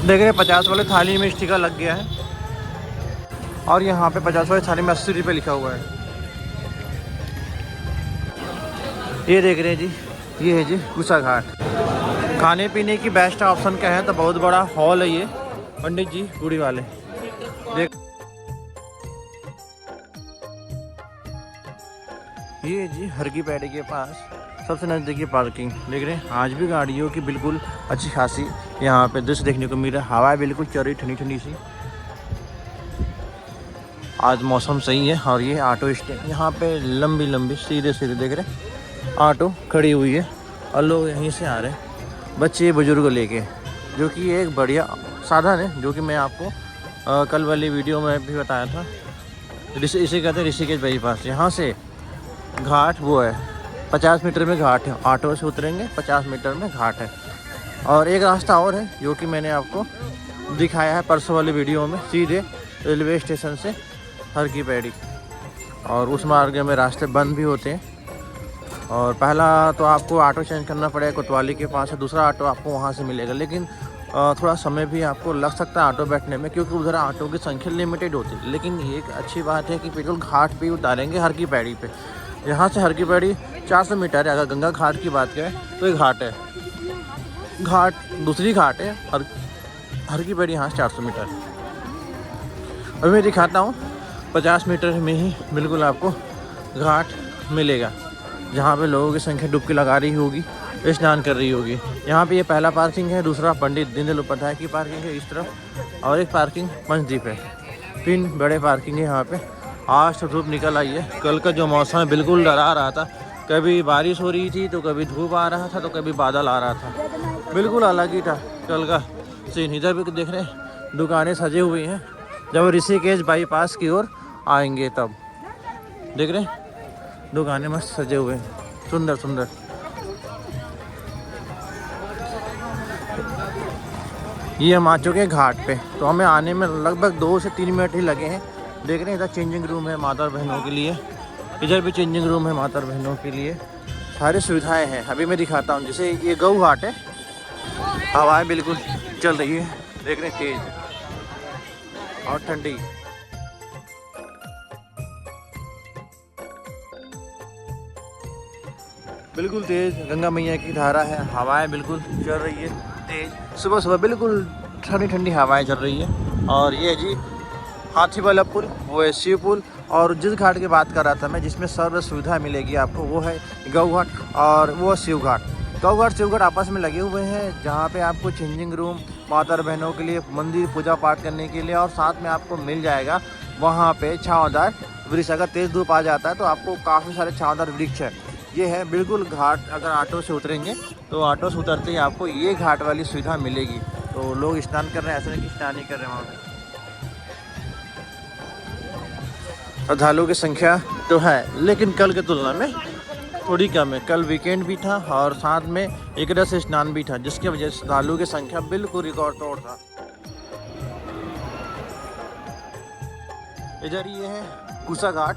देख रहे 50 वाले थाली में स्टिकर लग गया है और यहाँ पे 50 वाली थाली में 80 रुपये लिखा हुआ है। ये देख रहे हैं जी, ये है जी कुसा घाट। खाने पीने की बेस्ट ऑप्शन क्या है तो बहुत बड़ा हॉल है ये, पंडित जी बूढ़ी वाले देख। ये जी हर की पैड़ी के पास सबसे नज़दीकी पार्किंग। देख रहे हैं आज भी गाड़ियों की बिल्कुल अच्छी खासी यहाँ पे दृश्य देखने को मिल रहा है। हवा बिल्कुल चल रही ठंडी ठंडी सी, आज मौसम सही है। और ये ऑटो स्टैंड, यहाँ पे लंबी लंबी सीधे सीधे देख रहे हैं ऑटो खड़ी हुई है और लोग यहीं से आ रहे हैं बच्चे बुजुर्ग लेके, जो कि एक बढ़िया साधन है, जो कि मैं आपको कल वाली वीडियो में भी बताया था। इसे कहते हैं ऋषिकेश बाईपास। यहाँ से घाट वो है 50 मीटर में घाट है, ऑटो से उतरेंगे 50 मीटर में घाट है। और एक रास्ता और है जो कि मैंने आपको दिखाया है परसों वाली वीडियो में, सीधे रेलवे स्टेशन से हर की पैड़ी, और उस मार्ग में रास्ते बंद भी होते हैं। और पहला तो आपको ऑटो चेंज करना पड़ेगा कोतवाली के पास है, दूसरा ऑटो आपको वहाँ से मिलेगा, लेकिन थोड़ा समय भी आपको लग सकता है ऑटो बैठने में, क्योंकि उधर ऑटो की संख्या लिमिटेड होती है। लेकिन एक अच्छी बात है कि बिल्कुल घाट पे उतारेंगे हर की पैड़ी पे। यहाँ से हर की पैड़ी 400 मीटर है। अगर गंगा घाट की बात करें तो ये घाट है, घाट दूसरी घाट है, हर की पैड़ी यहाँ से 400 मीटर। अभी मैं दिखाता हूँ 50 मीटर में ही बिल्कुल आपको घाट मिलेगा, जहाँ पे लोगों की संख्या डुबकी लगा रही होगी, स्नान कर रही होगी। यहाँ पे ये पहला पार्किंग है, दूसरा पंडित दीनदयाल उपाध्याय की पार्किंग है इस तरफ, और एक पार्किंग पंचदीप है। 3 बड़े पार्किंग है यहाँ पे। आज तो धूप निकल आई है, कल का जो मौसम है बिल्कुल डरा रहा था, कभी बारिश हो रही थी तो कभी धूप आ रहा था तो कभी बादल आ रहा था, बिल्कुल अलग ही था कल का सीन। इधर भी देख रहे हैं दुकानें सजे हुई हैं, जब ऋषिकेश बाईपास की ओर आएंगे तब देख रहे हैं दुकानें मस्त सजे हुए हैं, सुंदर सुंदर। ये हम आ चुके हैं घाट पे, तो हमें आने में लगभग 2 से 3 मिनट ही लगे हैं। देख रहे हैं इधर चेंजिंग रूम है माता बहनों के लिए, इधर भी चेंजिंग रूम है माता बहनों के लिए, सारी सुविधाएं हैं। अभी मैं दिखाता हूँ, जैसे ये गऊ घाट है, हवाएं बिल्कुल चल रही है, देख रहे हैं तेज और ठंडी। बिल्कुल तेज़ गंगा मैया की धारा है, हवाएं बिल्कुल चल रही है तेज़, सुबह सुबह बिल्कुल ठंडी ठंडी हवाएं चल रही है। और ये जी हाथी वाला पुल, वो है शिव पुल। और जिस घाट की बात कर रहा था मैं, जिसमें सर्व सुविधा मिलेगी आपको, वो है गौ घाट और वो शिव घाट। गौ घाट शिव घाट आपस में लगे हुए हैं, जहाँ पे आपको चेंजिंग रूम, माता बहनों के लिए मंदिर, पूजा पाठ करने के लिए, और साथ में आपको मिल जाएगा वहाँ पे छाँवदार वृक्ष। अगर तेज़ धूप आ जाता है तो आपको काफ़ी सारे छाँवदार वृक्ष है। ये है बिल्कुल घाट, अगर ऑटो से उतरेंगे तो ऑटो से उतरते ही आपको ये घाट वाली सुविधा मिलेगी। तो लोग स्नान कर रहे हैं, ऐसा नहीं कि स्नान नहीं कर रहे हैं वहाँ पे। श्रद्धालुओं की संख्या तो है, लेकिन कल की तुलना में थोड़ी कम है। कल वीकेंड भी था और साथ में एकादशी स्नान भी था, जिसकी वजह से श्रद्धालुओं की संख्या बिल्कुल रिकॉर्ड तोड़ था। इधर ये है कुसा घाट,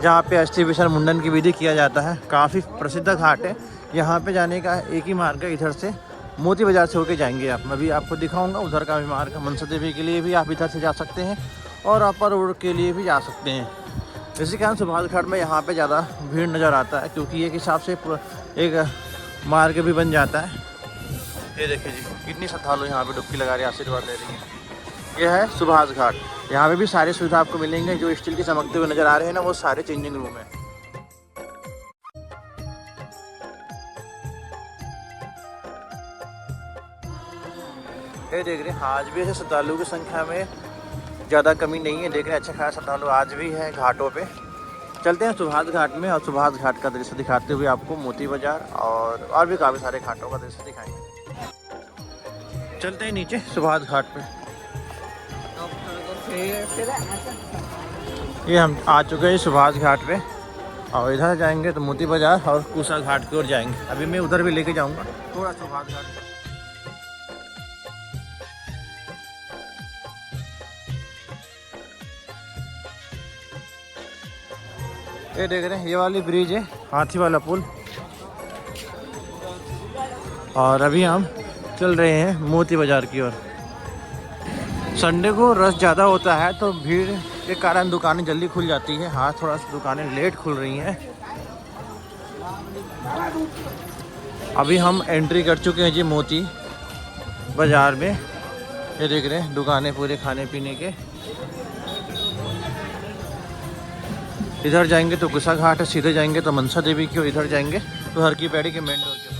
जहाँ पे अस्थि विसर्जन मुंडन की विधि किया जाता है। काफ़ी प्रसिद्ध घाट है। यहाँ पे जाने का एक ही मार्ग है, इधर से मोती बाजार से होके जाएंगे आप। मैं भी आपको दिखाऊंगा उधर का भी मार्ग। मनसा देवी के लिए भी आप इधर से जा सकते हैं और अपर रोड के लिए भी जा सकते हैं। इसी कारण सुभाष घाट में यहाँ पे ज़्यादा भीड़ नज़र आता है, क्योंकि एक हिसाब से एक मार्ग भी बन जाता है। ये देखिए जी कितनी श्रद्धालु यहाँ पे डुबकी लगा रही है, आशीर्वाद ले रही है। यह है सुभाष घाट, यहाँ पे भी सारी सुविधा आपको मिलेंगे। जो स्टील के चमकते हुए नज़र आ रहे हैं ना, वो सारे चेंजिंग रूम है। ये देख रहे हैं आज भी ऐसे श्रद्धालुओं की संख्या में ज़्यादा कमी नहीं है। देख रहे हैं अच्छा खासा श्रद्धालु आज भी है घाटों पे। चलते हैं सुभाष घाट में और सुभाष घाट का दृश्य दिखाते हुए आपको मोती बाजार और भी काफ़ी सारे घाटों का दृश्य दिखाएंगे। चलते हैं नीचे सुभाष घाट पे। ये हम आ चुके हैं सुभाष घाट पे और इधर जाएंगे तो मोती बाजार और कुसा घाट की ओर जाएंगे। अभी मैं उधर भी लेके जाऊंगा थोड़ा सुभाष घाट। ये देख रहे हैं ये वाली ब्रिज है हाथी वाला पुल। और अभी हम चल रहे हैं मोती बाज़ार की ओर। संडे को रश ज़्यादा होता है तो भीड़ के कारण दुकानें जल्दी खुल जाती है। हाँ, थोड़ा सा दुकानें लेट खुल रही हैं। अभी हम एंट्री कर चुके हैं जी मोती बाज़ार में। ये देख रहे हैं दुकानें पूरे खाने पीने के। इधर जाएंगे तो गुस्सा घाट है, सीधे जाएंगे तो मनसा देवी की, और इधर जाएंगे तो हर की पैड़ी के मेन डोर के पास।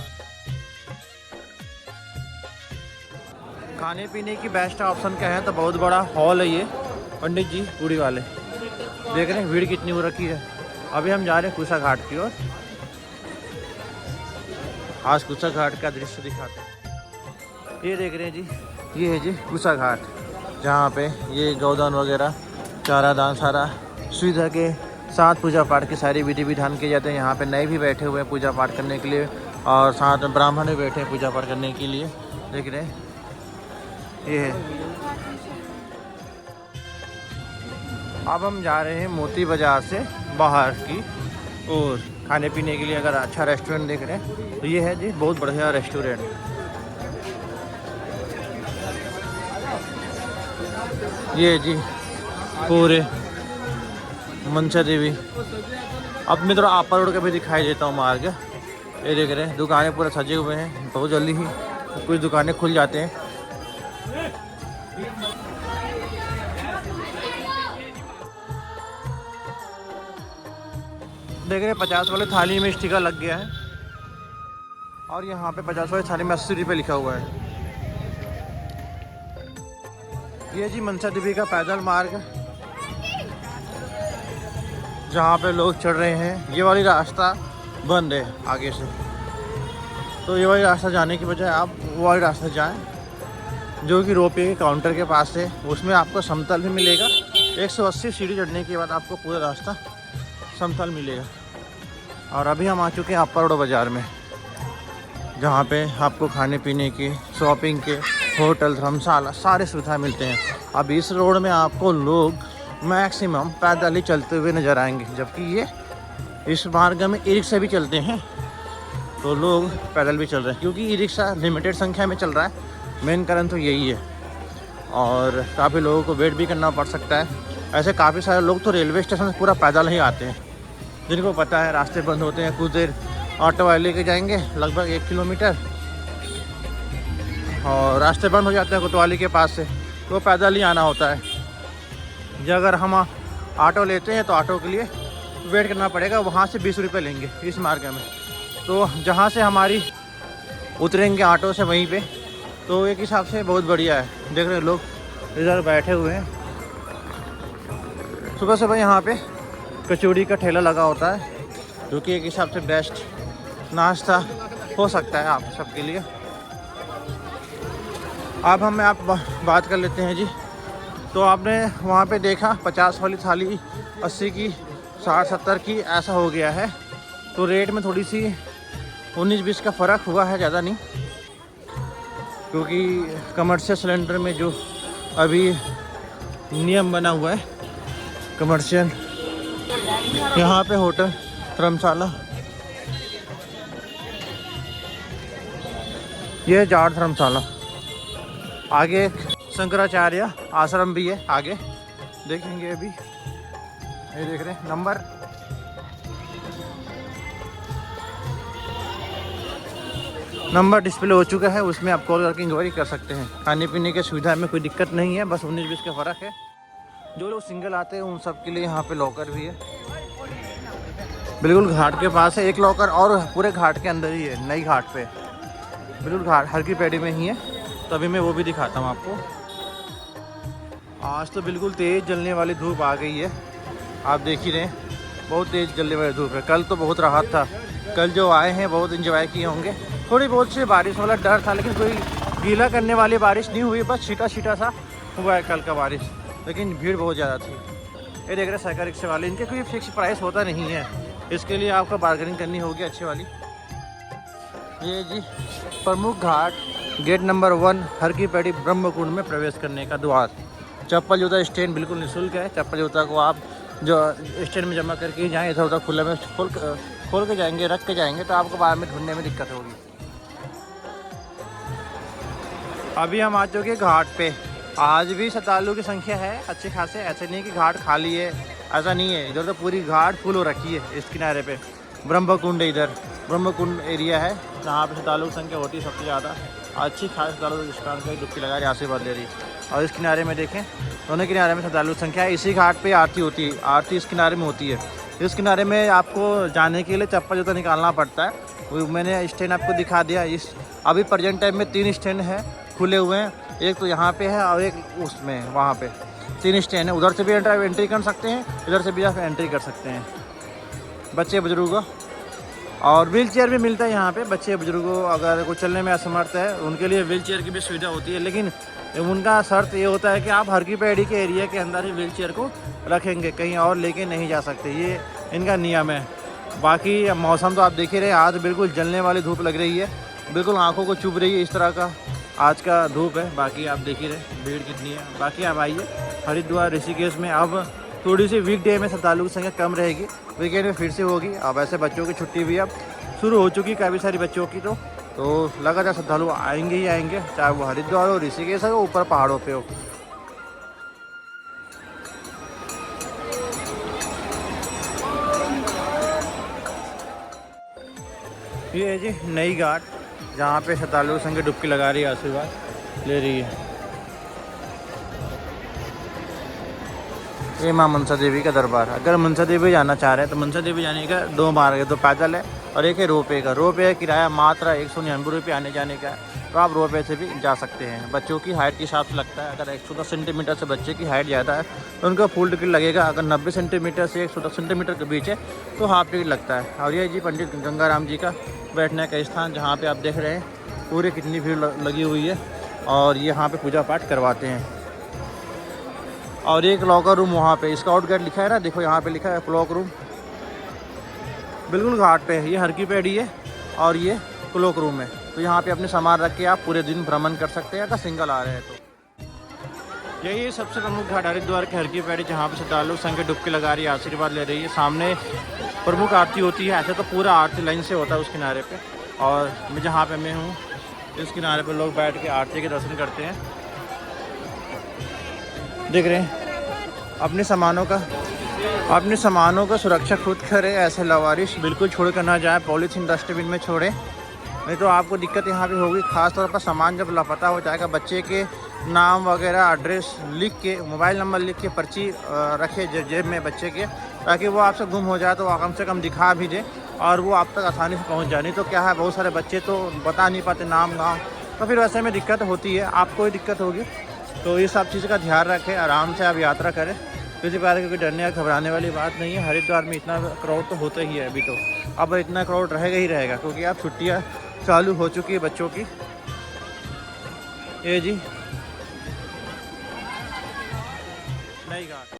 खाने पीने की बेस्ट ऑप्शन क्या है तो बहुत बड़ा हॉल है ये पंडित जी पूड़ी वाले। देख रहे हैं भीड़ कितनी हो रखी है। अभी हम जा रहे हैं कुसा घाट की ओर। आज कुसा घाट का दृश्य दिखाते हैं। ये देख रहे हैं जी, ये है जी कुसा घाट, जहाँ पे ये गौदान वगैरह चारा दान सारा सुविधा के साथ पूजा पाठ की सारी विधि विधान किए जाते हैं। यहाँ पे नए भी बैठे हुए हैं पूजा पाठ करने के लिए, और साथ में ब्राह्मण भी बैठे हैं पूजा पाठ करने के लिए। देख रहे हैं ये है। अब हम जा रहे हैं मोती बाज़ार से बाहर की और खाने पीने के लिए। अगर अच्छा रेस्टोरेंट देख रहे हैं तो ये है जी बहुत बढ़िया रेस्टोरेंट। ये है जी पूरे मनसा देवी। अब मैं थोड़ा अपर रोड का भी दिखाई देता हूँ मार्ग। ये देख रहे हैं दुकानें पूरे सजे हुए हैं। बहुत जल्दी ही कुछ दुकानें खुल जाते हैं। देख रहे हैं 50 वाले थाली में स्टिकर लग गया है, और यहाँ पे 50 वाले थाली में 80 रुपये लिखा हुआ है। ये जी मनसा देवी का पैदल मार्ग, जहाँ पे लोग चढ़ रहे हैं। ये वाली रास्ता बंद है आगे से, तो ये वाली रास्ता जाने की बजाय आप वो वाली रास्ता जाएं जो कि रोपवे के काउंटर के पास है। उसमें आपको समतल भी मिलेगा। 180 सीढ़ी चढ़ने के बाद आपको पूरा रास्ता समतल मिलेगा। और अभी हम आ चुके हैं अपर रोड बाज़ार में, जहाँ पे आपको खाने पीने की, शॉपिंग के, होटल, धर्मशाला सारे सुविधाएं मिलते हैं। अब इस रोड में आपको लोग मैक्सिमम पैदल ही चलते हुए नज़र आएंगे, जबकि ये इस मार्ग में ई रिक्शा भी चलते हैं, तो लोग पैदल भी चल रहे हैं क्योंकि ई रिक्शा लिमिटेड संख्या में चल रहा है। मेन कारण तो यही है। और काफ़ी लोगों को वेट भी करना पड़ सकता है। ऐसे काफ़ी सारे लोग तो रेलवे स्टेशन से पूरा पैदल ही आते हैं, जिनको पता है रास्ते बंद होते हैं। कुछ देर ऑटो वाले लेके जाएंगे लगभग 1 किलोमीटर, और रास्ते बंद हो जाते हैं कोतवाली के पास से, तो पैदल ही आना होता है। जो अगर हम ऑटो लेते हैं तो ऑटो के लिए वेट करना पड़ेगा, वहाँ से 20 रुपये लेंगे इस मार्ग में। तो जहाँ से हमारी उतरेंगे ऑटो से वहीं पे, तो एक हिसाब से बहुत बढ़िया है। देख रहे लोग इधर बैठे हुए हैं। सुबह सुबह यहाँ पे कचौड़ी का ठेला लगा होता है, जो कि एक हिसाब से बेस्ट नाश्ता हो सकता है आप सबके लिए। अब हम आप बात कर लेते हैं जी। तो आपने वहाँ पे देखा 50 वाली थाली 80 की, 60-70 की ऐसा हो गया है। तो रेट में थोड़ी सी 19-20 का फ़र्क हुआ है, ज़्यादा नहीं, क्योंकि कमर्शियल सिलेंडर में जो अभी नियम बना हुआ है कमर्शियल, यहाँ पे होटल धर्मशाला, ये जाट धर्मशाला, आगे एक शंकराचार्य आश्रम भी है, आगे देखेंगे। अभी ये देख रहे हैं नंबर डिस्प्ले हो चुका है, उसमें आप कॉल करके इंक्वायरी कर सकते हैं। खाने पीने की सुविधा में कोई दिक्कत नहीं है, बस 19-20 का फ़र्क है। जो लोग सिंगल आते हैं उन सब के लिए यहाँ पे लॉकर भी है, बिल्कुल घाट के पास है एक लॉकर, और पूरे घाट के अंदर ही है, नई घाट पे, बिल्कुल घाट हर की पैड़ी में ही है। तो अभी मैं वो भी दिखाता हूँ आपको। आज तो बिल्कुल तेज़ जलने वाली धूप आ गई है, आप देख ही रहे हैं, बहुत तेज़ जलने वाली धूप है। कल तो बहुत राहत था, कल जो आए हैं बहुत इंजॉय किए होंगे। थोड़ी बहुत सी बारिश वाला डर था, लेकिन कोई गीला करने वाली बारिश नहीं हुई, बस छीटा छीटा सा हुआ है कल का बारिश, लेकिन भीड़ बहुत ज़्यादा थी। ये देख रहे साइकिल रिक्शे वाले, इनके कोई फिक्स प्राइस होता नहीं है, इसके लिए आपको बार्गेनिंग करनी होगी अच्छी वाली। ये जी प्रमुख घाट गेट नंबर 1 हर की पैड़ी ब्रह्मकुंड में प्रवेश करने का द्वार। चप्पल जूता स्टैंड बिल्कुल निःशुल्क है। चप्पल जूता को आप जो स्टैंड में जमा करके जाएँ, इधर उधर खुले में खोल के जाएंगे, रख के जाएंगे, तो आपको बाद में ढूंढने में दिक्कत होगी। अभी हम आ चुके घाट पे। आज भी श्रद्धालु की संख्या है अच्छे खासे, ऐसे नहीं कि घाट खाली है, ऐसा नहीं है। इधर तो पूरी घाट फुल हो रखी है। इस किनारे पे ब्रह्मकुंड, इधर ब्रह्मकुंड एरिया है जहाँ पे श्रद्धालु की संख्या होती है सबसे ज़्यादा। अच्छी खास श्रद्धालु स्नान कर डुबकी लगा रही, आशीर्वाद ले रही है। और इस किनारे में देखें, दोनों किनारे में श्रद्धालु की संख्या है। इसी घाट पर आरती होती है, आरती इस किनारे में होती है। इस किनारे में आपको जाने के लिए चप्पल जूता निकालना पड़ता है। वो मैंने स्टैंड आपको दिखा दिया। इस अभी प्रेजेंट टाइम में 3 स्टैंड है खुले हुए हैं। एक तो यहाँ पे है और एक उसमें वहाँ पे 3 स्टैंड है। उधर से भी एंट्री कर सकते हैं, इधर से भी आप एंट्री कर सकते हैं। बच्चे बुजुर्गों और व्हील चेयर भी मिलता है यहाँ पे। बच्चे बुजुर्गों अगर कोई चलने में असमर्थ है उनके लिए व्हील चेयर की भी सुविधा होती है, लेकिन उनका शर्त ये होता है कि आप हर की पैड़ी के एरिया के अंदर ही व्हील चेयर को रखेंगे, कहीं और लेके नहीं जा सकते, ये इनका नियम है। बाकी मौसम तो आप देख ही रहे, आज बिल्कुल जलने वाली धूप लग रही है, बिल्कुल आंखों को चुभ रही है, इस तरह का आज का धूप है। बाकी आप देख ही रहे भीड़ कितनी है। बाकी आप आइए हरिद्वार ऋषिकेश में। अब थोड़ी सी वीकडे में श्रद्धालु की संख्या कम रहेगी, वीकेंड में फिर से होगी। अब ऐसे बच्चों की छुट्टी भी अब शुरू हो चुकी काफ़ी सारी बच्चों की, तो लगातार श्रद्धालु आएंगे ही आएंगे, चाहे वो हरिद्वार हो, ऋषिकेश हो, ऊपर पहाड़ों पे हो। ये है जी नई घाट जहाँ पे श्रद्धालु संग डुबकी लगा रही है, आशीर्वाद ले रही है। ये माँ मनसा देवी का दरबार। अगर मनसा देवी जाना चाह रहे हैं तो मनसा देवी जाने का 2 मार्ग है, 2 पैदल है और एक है रोपवे का। रोपवे किराया मात्र 199 रुपये आने जाने का है, तो आप रोपवे से भी जा सकते हैं। बच्चों की हाइट के हिसाब से लगता है। अगर 110 सेंटीमीटर से बच्चे की हाइट ज़्यादा है तो उनका फुल टिकट लगेगा। अगर 90 सेंटीमीटर से 110 सेंटीमीटर के बीच है तो हाफ टिकट लगता है। और ये जी पंडित गंगाराम जी का बैठने का स्थान, जहाँ पे आप देख रहे हैं पूरे कितनी भीड़ लगी हुई है और यहाँ पे पूजा पाठ करवाते हैं। और एक लॉकर रूम वहाँ पे स्काउट गाइड लिखा है ना, देखो यहाँ पे लिखा है क्लॉक रूम, बिल्कुल घाट पे है। ये हर की पैड़ी है और ये क्लॉक रूम है, तो यहाँ पे अपने सामान रख के आप पूरे दिन भ्रमण कर सकते हैं अगर सिंगल आ रहे हैं तो। यही सबसे प्रमुख घाट हरिद्वार के हर की पैड़ी, जहाँ पे श्रद्धालु संख्या डुबकी लगा रही है, आशीर्वाद ले रही है। सामने प्रमुख आरती होती है, ऐसे तो पूरा आरती लाइन से होता है उस किनारे पे। और मैं जहाँ पे मैं हूँ इस किनारे पे लोग बैठ के आरती के दर्शन करते हैं। देख रहे हैं अपने सामानों का सुरक्षा खुद करे। ऐसे लवारिश बिल्कुल छोड़ कर ना जाए, पॉलीथीन डस्टबिन में छोड़े, नहीं तो आपको दिक्कत यहाँ पे होगी। ख़ासतौर पर सामान जब लापता हो जाएगा, बच्चे के नाम वगैरह एड्रेस लिख के, मोबाइल नंबर लिख के पर्ची रखे जेब में बच्चे के, ताकि वो आपसे गुम हो जाए तो कम से कम दिखा भी दे और वो आप तक आसानी से पहुँच जाए। नहीं तो क्या है, बहुत सारे बच्चे तो बता नहीं पाते नाम गाँव, तो फिर वैसे में दिक्कत होती है, आपको ही दिक्कत होगी। तो ये सब चीज़ का ध्यान रखें, आराम से आप यात्रा करें, किसी प्रकार की कोई डरने या घबराने वाली बात नहीं है। हरिद्वार में इतना क्राउड तो होता ही है अभी, तो अब इतना क्राउड रहेगा ही रहेगा, क्योंकि अब छुट्टियाँ चालू हो चुकी है बच्चों की। ये जी नई घाट।